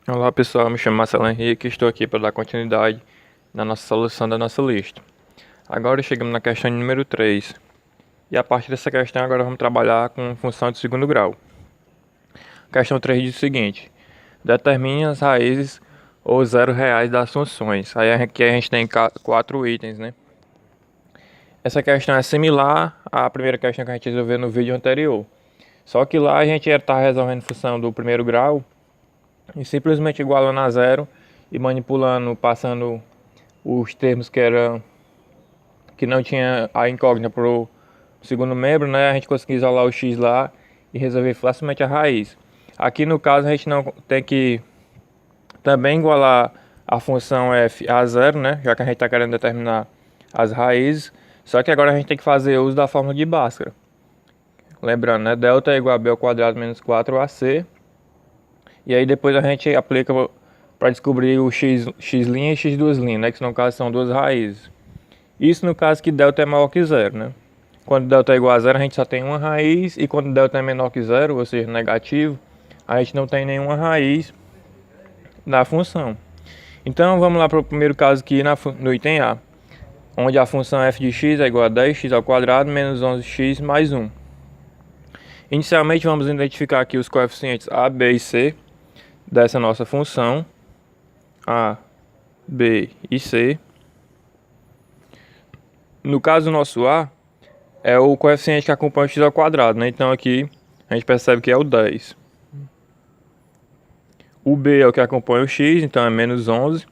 Olá pessoal, me chamo Marcelo Henrique e estou aqui para dar continuidade na nossa solução da nossa lista. Agora chegamos na questão número 3 e a partir dessa questão agora vamos trabalhar com função de segundo grau. A questão 3 diz o seguinte: determine as raízes ou zero reais das funções. Aí aqui a gente tem 4 itens, né? Essa questão é similar à primeira questão que a gente resolveu no vídeo anterior. Só que lá a gente está resolvendo função do primeiro grau e simplesmente igualando a zero e manipulando, passando os termos que não tinha a incógnita para o segundo membro, né? A gente conseguiu isolar o x lá e resolver facilmente a raiz. Aqui no caso a gente não tem que também igualar a função f a zero, né? Já que a gente está querendo determinar as raízes. Só que agora a gente tem que fazer uso da fórmula de Bhaskara. Lembrando, né? Delta é igual a b ao quadrado menos 4ac. E aí depois a gente aplica para descobrir o x' e x2', né? Que no caso são duas raízes. Isso no caso que delta é maior que zero, né? Quando delta é igual a zero, a gente só tem uma raiz. E quando delta é menor que zero, ou seja, negativo, a gente não tem nenhuma raiz da função. Então vamos lá para o primeiro caso aqui no item A, onde a função f de x é igual a 10x ao quadrado menos 11x mais 1. Inicialmente vamos identificar aqui os coeficientes a, b e c dessa nossa função, a, b e c. No caso do nosso a, é o coeficiente que acompanha o x ao quadrado, né? Então aqui a gente percebe que é o 10. O b é o que acompanha o x, então é menos 11.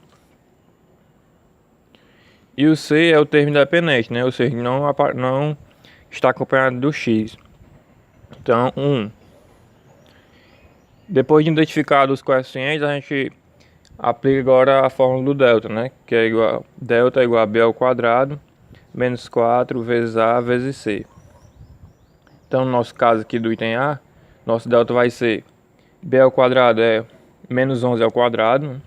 E o c é o termo independente, né? Ou seja, não está acompanhado do x. Então 1. Depois de identificados os coeficientes, a gente aplica agora a fórmula do delta, né? Que é igual, delta é igual a b ao quadrado menos 4 vezes a vezes c. Então no nosso caso aqui do item A, nosso delta vai ser b ao quadrado é menos 11 ao quadrado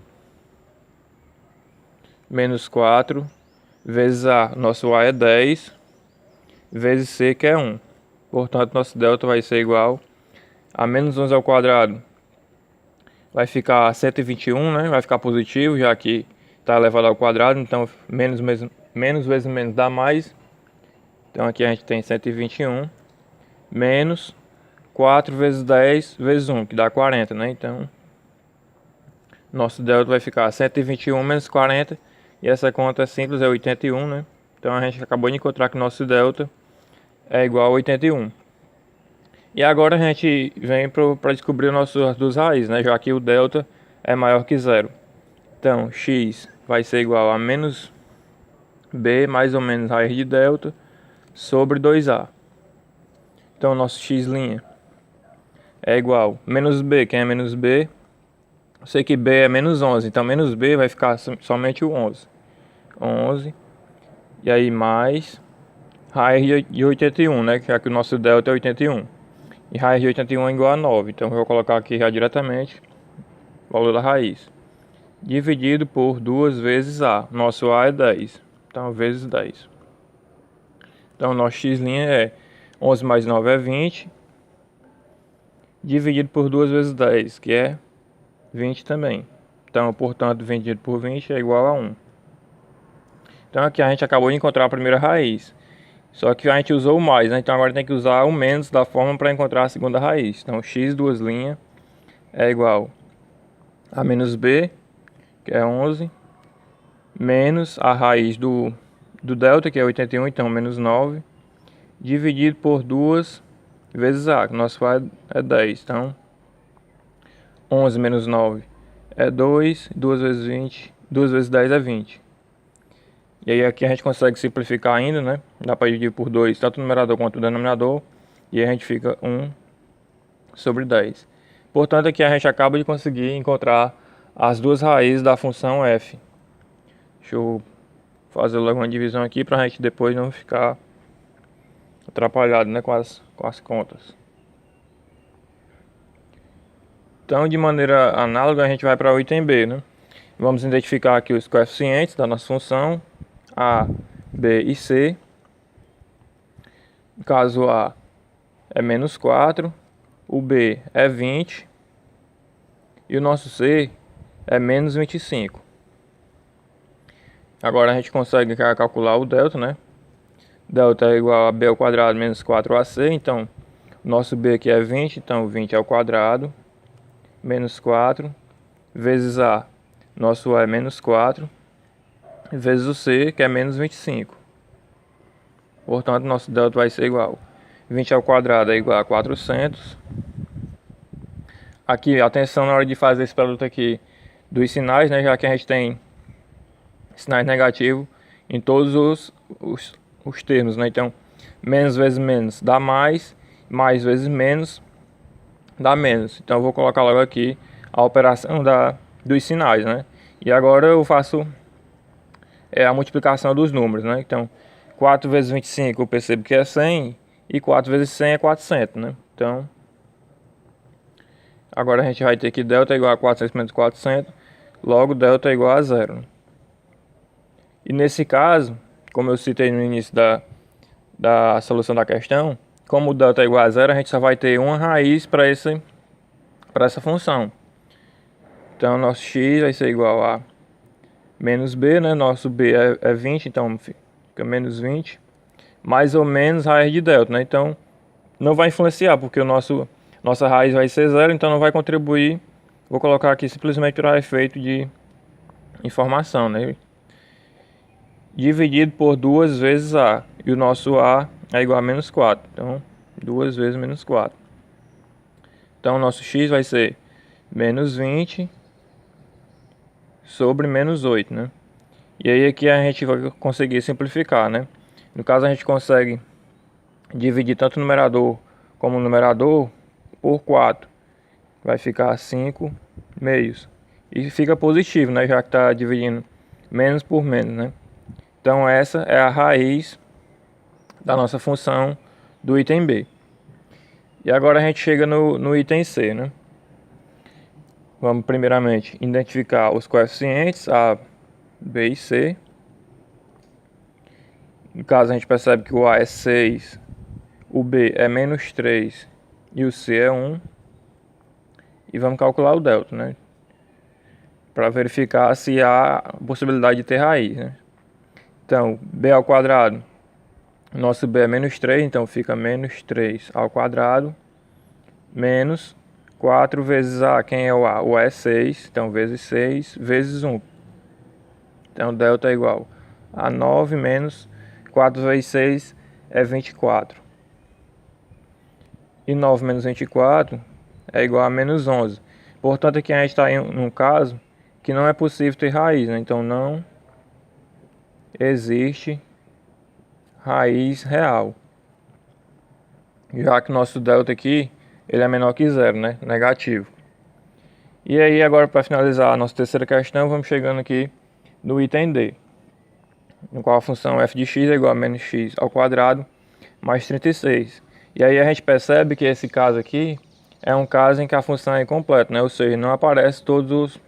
menos 4 vezes a, nosso a é 10 vezes c, que é 1. Portanto nosso delta vai ser igual a menos 11 ao quadrado, vai ficar 121, né? Vai ficar positivo, já que está elevado ao quadrado, então menos vezes menos dá mais. Então aqui a gente tem 121 menos 4 vezes 10 vezes 1, que dá 40, né? Então nosso delta vai ficar 121 menos 40, e essa conta é simples, é 81, né? Então a gente acabou de encontrar que nosso delta é igual a 81. E agora a gente vem para descobrir as duas raízes, né? Já que o delta é maior que zero. Então x vai ser igual a menos b mais ou menos raiz de delta sobre 2a. Então nosso x' é igual a menos b. Quem é menos b? Eu sei que b é menos 11, então menos b vai ficar somente o 11. 11, e aí mais raiz de 81, né? Já que o nosso delta é 81. E raiz de 81 é igual a 9, então eu vou colocar aqui já diretamente o valor da raiz. Dividido por 2 vezes a. Nosso a é 10, então vezes 10. Então nosso x' é 11 mais 9 é 20. Dividido por 2 vezes 10, que é 20 também. Então, portanto, dividido por 20 é igual a 1. Então aqui a gente acabou de encontrar a primeira raiz. Só que a gente usou o mais, né? Então agora tem que usar o menos da forma para encontrar a segunda raiz. Então x duas linhas é igual a menos b, que é 11, menos a raiz do delta, que é 81, então menos 9, dividido por 2 vezes a, que nosso a é 10. Então 11 menos 9 é 2, 2 vezes 20, 2 vezes 10 é 20. E aí aqui a gente consegue simplificar ainda, né? Dá para dividir por 2, tanto o numerador quanto o denominador. E aí a gente fica 1 sobre 10. Portanto, aqui a gente acaba de conseguir encontrar as duas raízes da função f. Deixa eu fazer logo uma divisão aqui para a gente depois não ficar atrapalhado, né, com as contas. Então, de maneira análoga, a gente vai para o item B, né? Vamos identificar aqui os coeficientes da nossa função a, b e c. No caso a é menos 4, o b é 20 e o nosso c é menos 25. Agora a gente consegue calcular o delta, né? Delta é igual a b ao quadrado menos 4ac, então nosso b aqui é 20, então 20 ao quadrado menos 4 vezes a, nosso a é menos 4, vezes o c, que é menos 25. Portanto, nosso delta vai ser igual 20 ao quadrado é igual a 400. Aqui, atenção na hora de fazer esse produto aqui dos sinais, né? Já que a gente tem sinais negativos em todos os termos, né? Então, menos vezes menos dá mais, mais vezes menos dá menos. Então, eu vou colocar logo aqui a operação dos sinais, né? E agora eu faço a multiplicação dos números, né? Então, 4 vezes 25 eu percebo que é 100 e 4 vezes 100 é 400, né? Então, agora a gente vai ter que delta é igual a 400 menos 400, logo delta é igual a 0. E nesse caso, como eu citei no início da solução da questão, como o delta é igual a 0, a gente só vai ter uma raiz para essa função. Então, nosso x vai ser igual a menos b, né? Nosso b é 20, então fica menos 20, mais ou menos raiz de delta, né? Então, não vai influenciar, porque nossa raiz vai ser 0, então não vai contribuir. Vou colocar aqui simplesmente para efeito de informação, né? Dividido por 2 vezes a, e o nosso a é igual a menos 4, então 2 vezes menos 4. Então, nosso x vai ser menos 20 sobre menos 8, né? E aí aqui a gente vai conseguir simplificar, né? No caso, a gente consegue dividir tanto o numerador como o numerador por 4. Vai ficar 5 meios. E fica positivo, né? Já que está dividindo menos por menos, né? Então essa é a raiz da nossa função do item B. E agora a gente chega no item C, né? Vamos primeiramente identificar os coeficientes A, B e C. No caso a gente percebe que o A é 6, o B é menos 3 e o C é 1. E vamos calcular o delta, né? Para verificar se há possibilidade de ter raiz, né? Então, b ao quadrado, nosso b é menos 3, então fica menos 3 ao quadrado, menos 4 vezes a, quem é o a? O a é 6, então vezes 6, vezes 1. Então, delta é igual a 9 menos 4 vezes 6 é 24. E 9 menos 24 é igual a menos 11. Portanto, aqui a gente está em um caso que não é possível ter raiz, né? Então, não existe raiz real, já que o nosso delta aqui ele é menor que 0, né? Negativo. E aí agora, para finalizar a nossa terceira questão, vamos chegando aqui no item D, no qual a função f de x é igual a menos x ao quadrado mais 36. E aí a gente percebe que esse caso aqui é um caso em que a função é incompleta, né? Ou seja, não aparece todos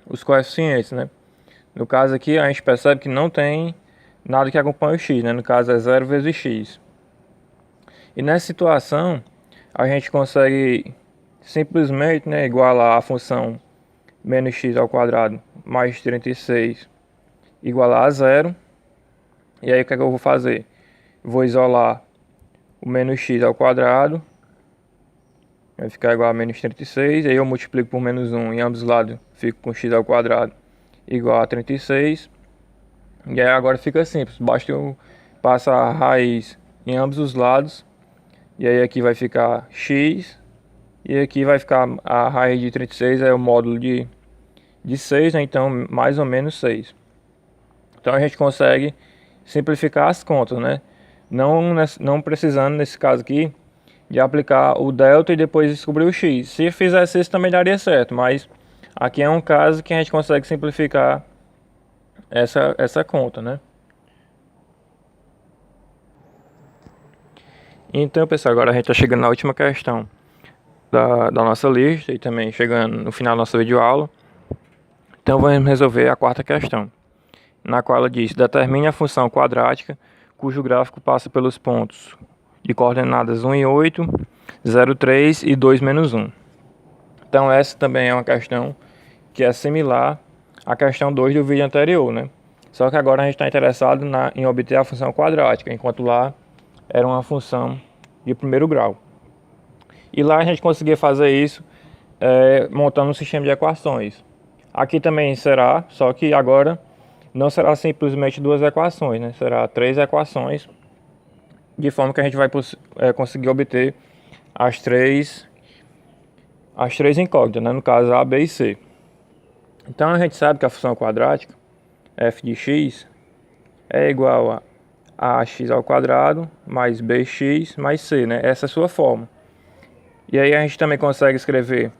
os coeficientes, né? No caso aqui, a gente percebe que não tem nada que acompanhe o x, né? No caso é 0 vezes x. E nessa situação, a gente consegue simplesmente, né, igualar a função menos x ao quadrado mais 36 igualar a 0. E aí o que é que eu vou fazer? Vou isolar o menos x ao quadrado. Vai ficar igual a menos 36. Aí eu multiplico por menos 1 em ambos os lados. Fico com x ao quadrado igual a 36. E aí agora fica simples, basta eu passar a raiz em ambos os lados. E aí aqui vai ficar x. E aqui vai ficar a raiz de 36, é o módulo de 6, né? Então mais ou menos 6. Então a gente consegue simplificar as contas, né? Não precisando, nesse caso aqui, de aplicar o delta e depois descobrir o x. Se fizesse isso também daria certo, mas aqui é um caso que a gente consegue simplificar essa conta, né? Então, pessoal, agora a gente está chegando na última questão da nossa lista e também chegando no final da nossa videoaula. Então, vamos resolver a quarta questão, na qual ela diz: determine a função quadrática cujo gráfico passa pelos pontos de coordenadas 1 e 8, 0, 3 e 2 menos 1. Então, essa também é uma questão que é similar à questão 2 do vídeo anterior, né? Só que agora a gente está interessado em obter a função quadrática, enquanto lá era uma função de primeiro grau. E lá a gente conseguia fazer isso montando um sistema de equações. Aqui também será, só que agora não será simplesmente duas equações, né? Será três equações, de forma que a gente vai conseguir obter as três incógnitas, né? No caso A, B e C. Então a gente sabe que a função quadrática f de x é igual a ax ao quadrado mais bx mais c, né? Essa é a sua forma. E aí a gente também consegue escrever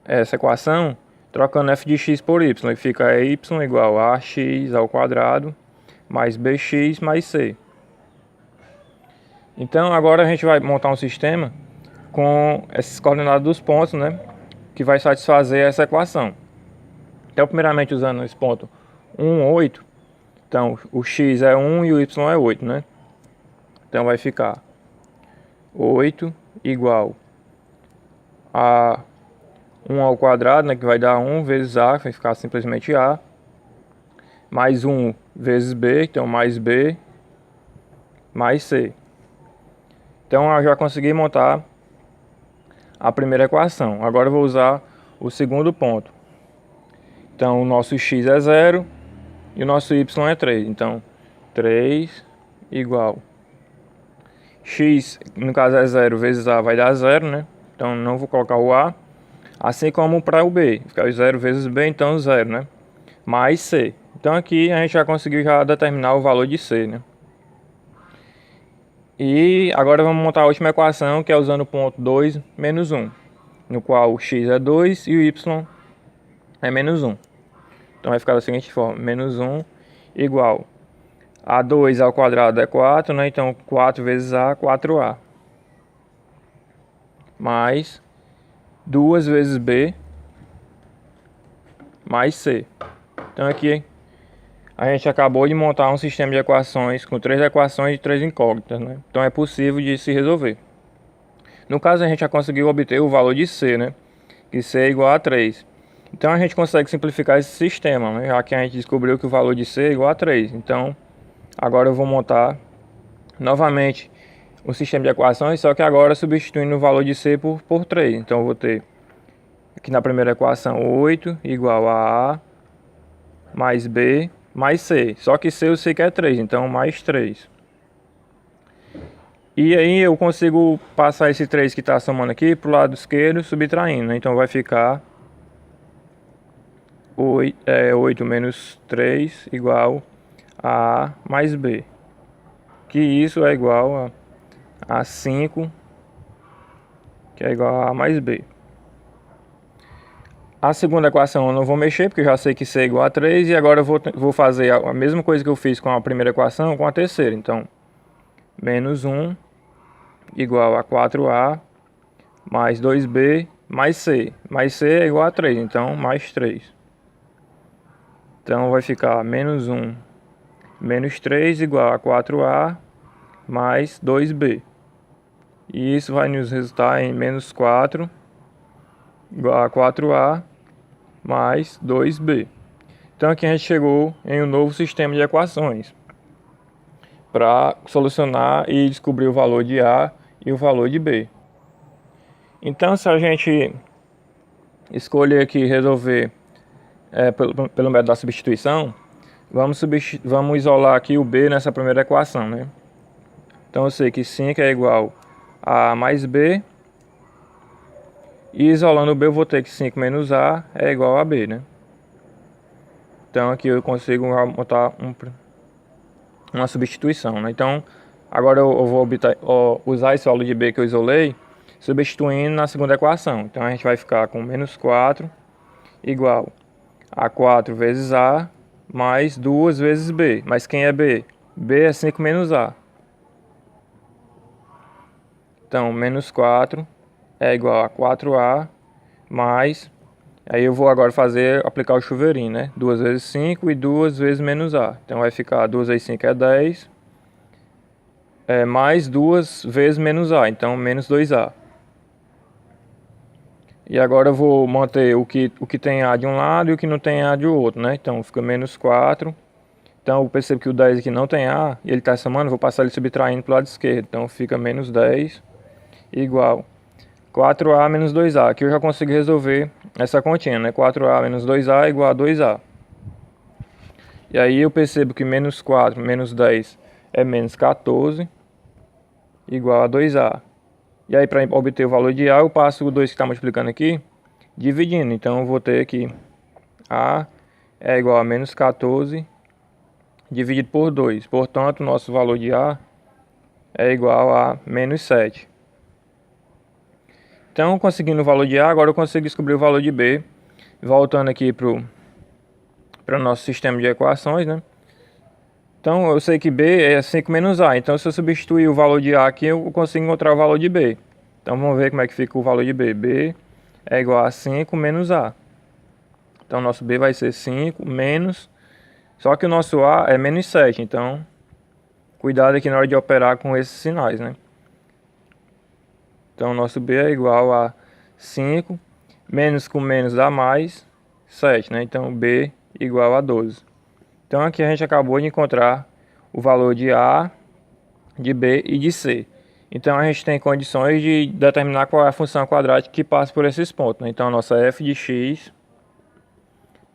essa equação trocando f de x por y, que fica y igual a ax ao quadrado mais bx mais c. Então agora a gente vai montar um sistema com essas coordenadas dos pontos, né, que vai satisfazer essa equação. Então primeiramente usando esse ponto 1, 8, então o x é 1 e o y é 8, né? Então vai ficar 8 igual a 1 ao quadrado, né, que vai dar 1 vezes a, que vai ficar simplesmente a, mais 1 vezes b, então mais b, mais c. Então eu já consegui montar a primeira equação. Agora eu vou usar o segundo ponto. Então o nosso x é 0 e o nosso y é 3. Então 3 igual x, no caso é 0 vezes a, vai dar 0, né? Então não vou colocar o a. Assim como para o b, fica 0 vezes b, então 0, né? Mais c. Então aqui a gente já conseguiu determinar o valor de c, né? E agora vamos montar a última equação, que é usando o ponto 2 menos 1, no qual o x é 2 e o y é menos 1. Então vai ficar da seguinte forma: menos 1 igual a 2 ao quadrado é 4, né? Então 4 vezes a, 4a. Mais 2 vezes b mais c. Então aqui a gente acabou de montar um sistema de equações com 3 equações e 3 incógnitas, né? Então é possível de se resolver. No caso a gente já conseguiu obter o valor de c, né? Que c é igual a 3. Então a gente consegue simplificar esse sistema, né? Já que a gente descobriu que o valor de c é igual a 3. Então agora eu vou montar novamente um sistema de equações, só que agora substituindo o valor de c por 3. Então eu vou ter aqui na primeira equação 8 igual a mais b mais c. Só que c eu sei que é 3, então mais 3. E aí eu consigo passar esse 3 que está somando aqui para o lado esquerdo, subtraindo, né? Então vai ficar 8 menos 3 igual a mais b. Que isso é igual a 5, que é igual a mais b. A segunda equação eu não vou mexer, porque eu já sei que c é igual a 3. E agora eu vou fazer a mesma coisa que eu fiz com a primeira equação com a terceira. Então, menos 1 igual a 4a mais 2b mais c. Mais c é igual a 3, então mais 3. Então vai ficar menos 1 menos 3 igual a 4a mais 2b. E isso vai nos resultar em menos 4 igual a 4a mais 2b. Então aqui a gente chegou em um novo sistema de equações para solucionar e descobrir o valor de a e o valor de b. Então se a gente escolher aqui resolver pelo método da substituição, vamos isolar aqui o b nessa primeira equação, né? Então eu sei que 5 é igual a A mais b. E isolando o b eu vou ter que 5 menos a é igual a b, né? Então aqui eu consigo montar uma substituição, né? Então agora eu vou usar esse valor de b que eu isolei, substituindo na segunda equação. Então a gente vai ficar com menos 4 igual a 4 vezes a mais 2 vezes b. Mas quem é b? b é 5 menos a. Então menos 4 é igual a 4a mais, aí eu vou agora aplicar o chuveirinho, né? 2 vezes 5 e 2 vezes menos a. Então vai ficar 2 vezes 5 é 10, mais 2 vezes menos a, então menos 2a. E agora eu vou manter o que tem A de um lado e o que não tem A de outro, né? Então fica menos 4. Então eu percebo que o 10 aqui não tem A e ele está somando, vou passar ele subtraindo para o lado esquerdo. Então fica menos 10 igual 4A menos 2A. Aqui eu já consigo resolver essa continha, né? 4A menos 2A igual a 2A. E aí eu percebo que menos 4 menos 10 é menos 14 igual a 2A. E aí para obter o valor de A eu passo o 2 que está multiplicando aqui, dividindo. Então eu vou ter aqui A é igual a menos 14 dividido por 2. Portanto, o nosso valor de A é igual a menos 7. Então, conseguindo o valor de A, agora eu consigo descobrir o valor de B. Voltando aqui para o nosso sistema de equações, né? Então, eu sei que B é 5 menos A. Então, se eu substituir o valor de A aqui, eu consigo encontrar o valor de B. Então, vamos ver como é que fica o valor de B. B é igual a 5 menos A. Então, nosso B vai ser 5 menos... Só que o nosso A é menos 7. Então, cuidado aqui na hora de operar com esses sinais, né? Então, nosso B é igual a 5, menos com menos dá mais 7, né? Então, B igual a 12. Então, aqui a gente acabou de encontrar o valor de A, de B e de C. Então, a gente tem condições de determinar qual é a função quadrática que passa por esses pontos, né? Então, a nossa f de x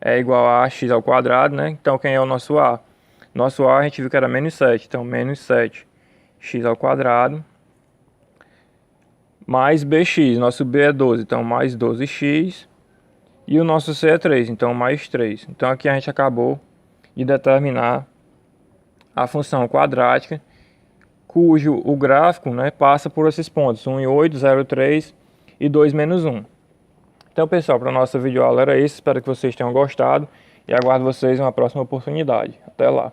é igual a x ao quadrado, né? Então, quem é o nosso A? Nosso A a gente viu que era menos 7, então menos 7 x ao quadrado mais bx, nosso b é 12, então mais 12x, e o nosso c é 3, então mais 3. Então aqui a gente acabou de determinar a função quadrática, cujo o gráfico, né, passa por esses pontos, 1 e 8, 0, 3 e 2 menos 1. Então pessoal, para a nossa videoaula era isso, espero que vocês tenham gostado e aguardo vocês em uma próxima oportunidade. Até lá!